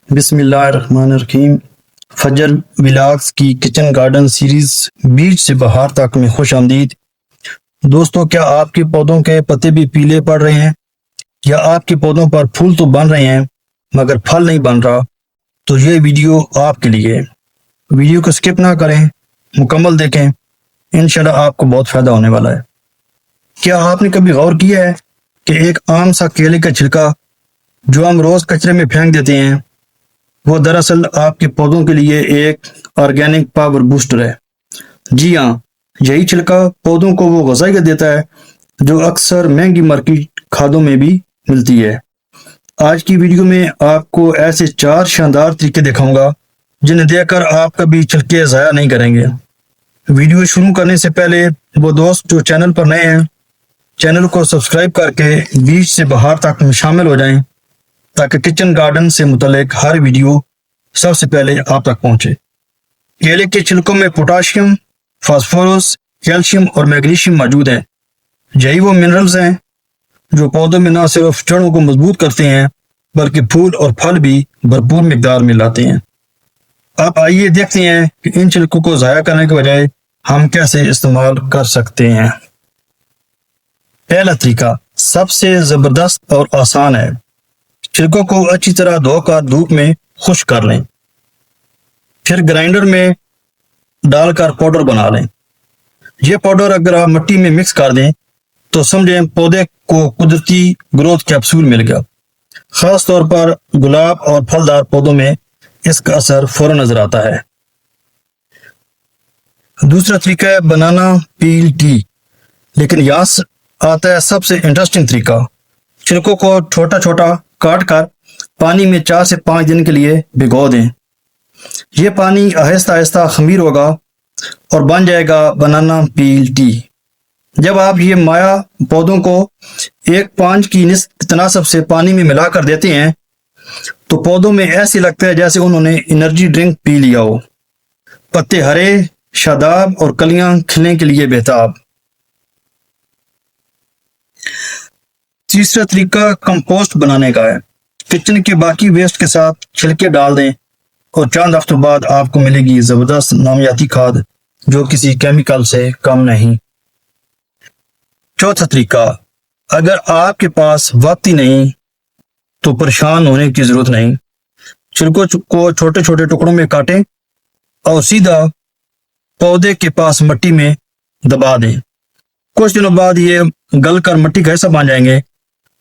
بسم اللہ الرحمن الرحیم۔ فجر ولاگز کی کچن گارڈن سیریز بیج سے بہار تک میں خوش آمدید۔ دوستو، کیا آپ کے پودوں کے پتے بھی پیلے پڑ رہے ہیں یا آپ کے پودوں پر پھول تو بن رہے ہیں مگر پھل نہیں بن رہا؟ تو یہ ویڈیو آپ کے لیے ہے۔ ویڈیو کو سکپ نہ کریں، مکمل دیکھیں، انشاءاللہ آپ کو بہت فائدہ ہونے والا ہے۔ کیا آپ نے کبھی غور کیا ہے کہ ایک عام سا کیلے کا چھلکا جو ہم روز کچرے میں پھینک دیتے ہیں، وہ دراصل آپ کے پودوں کے لیے ایک آرگینک پاور بوسٹر ہے؟ جی ہاں، یہی چھلکا پودوں کو وہ غذائیت دیتا ہے جو اکثر مہنگی مارکیٹ کھادوں میں بھی ملتی ہے۔ آج کی ویڈیو میں آپ کو ایسے 4 شاندار طریقے دکھاؤں گا جنہیں دیکھ کر آپ کبھی چھلکے ضائع نہیں کریں گے۔ ویڈیو شروع کرنے سے پہلے وہ دوست جو چینل پر نئے ہیں، چینل کو سبسکرائب کر کے بیج سے بہار تک میں شامل ہو جائیں تاکہ کچن گارڈن سے متعلق ہر ویڈیو سب سے پہلے آپ تک پہنچے۔ کیلے کے چھلکوں میں پوٹاشیم، فاسفورس، کیلشیم اور میگنیشیم موجود ہیں۔ یہی وہ منرلز ہیں جو پودوں میں نہ صرف جڑوں کو مضبوط کرتے ہیں بلکہ پھول اور پھل بھی بھرپور مقدار میں لاتے ہیں۔ اب آئیے دیکھتے ہیں کہ ان چھلکوں کو ضائع کرنے کے بجائے ہم کیسے استعمال کر سکتے ہیں۔ پہلا طریقہ سب سے زبردست اور آسان ہے۔ چھلکوں کو اچھی طرح دھو کر دھوپ میں خشک کر لیں، پھر گرائنڈر میں ڈال کر پاؤڈر بنا لیں۔ یہ پاؤڈر اگر آپ مٹی میں مکس کر دیں تو سمجھیں پودے کو قدرتی گروتھ کیپسول مل گیا۔ خاص طور پر گلاب اور پھلدار پودوں میں اس کا اثر فوراً نظر آتا ہے۔ دوسرا طریقہ ہے بنانا پیل ٹی، لیکن یہاں آتا ہے سب سے انٹرسٹنگ طریقہ۔ چھلکوں کو چھوٹا چھوٹا کاٹ کر پانی میں 4 سے 5 دن کے لیے بھگو دیں۔ یہ پانی آہستہ آہستہ خمیر ہوگا اور بن جائے گا بنانا پیل ٹی۔ جب آپ یہ مائع پودوں کو 1:5 کی تناسب سے پانی میں ملا کر دیتے ہیں تو پودوں میں ایسے لگتا ہے جیسے انہوں نے انرجی ڈرنک پی لیا ہو۔ پتے ہرے، شاداب اور کلیاں کھلنے کے لیے بہتاب۔ تیسرا طریقہ کمپوسٹ بنانے کا ہے۔ کچن کے باقی ویسٹ کے ساتھ چھلکے ڈال دیں اور چند ہفتوں بعد آپ کو ملے گی زبردست نامیاتی کھاد جو کسی کیمیکل سے کم نہیں۔ چوتھا طریقہ، اگر آپ کے پاس وقت ہی نہیں تو پریشان ہونے کی ضرورت نہیں۔ چھلکوں کو چھوٹے چھوٹے ٹکڑوں میں کاٹیں اور سیدھا پودے کے پاس مٹی میں دبا دیں۔ کچھ دنوں بعد یہ گل کر مٹی کا حصہ بن جائیں گے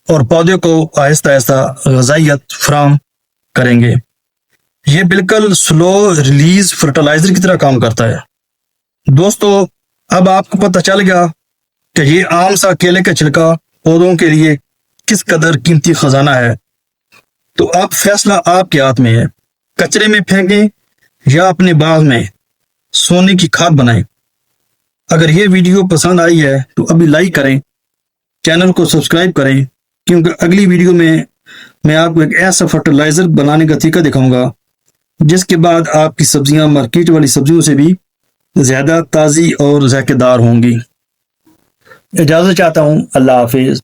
اور پودے کو آہستہ آہستہ غذائیت فراہم کریں گے۔ یہ بالکل سلو ریلیز فرٹیلائزر کی طرح کام کرتا ہے۔ دوستو، اب آپ کو پتہ چل گیا کہ یہ عام سا کیلے کا چھلکا پودوں کے لیے کس قدر قیمتی خزانہ ہے۔ تو اب فیصلہ آپ کے ہاتھ میں ہے، کچرے میں پھینکیں یا اپنے باغ میں سونے کی کھاد بنائیں۔ اگر یہ ویڈیو پسند آئی ہے تو ابھی لائک کریں، چینل کو سبسکرائب کریں، کیونکہ اگلی ویڈیو میں آپ کو ایک ایسا فرٹیلائزر بنانے کا طریقہ دکھاؤں گا جس کے بعد آپ کی سبزیاں مارکیٹ والی سبزیوں سے بھی زیادہ تازی اور ذائقہ دار ہوں گی۔ اجازت چاہتا ہوں، اللہ حافظ۔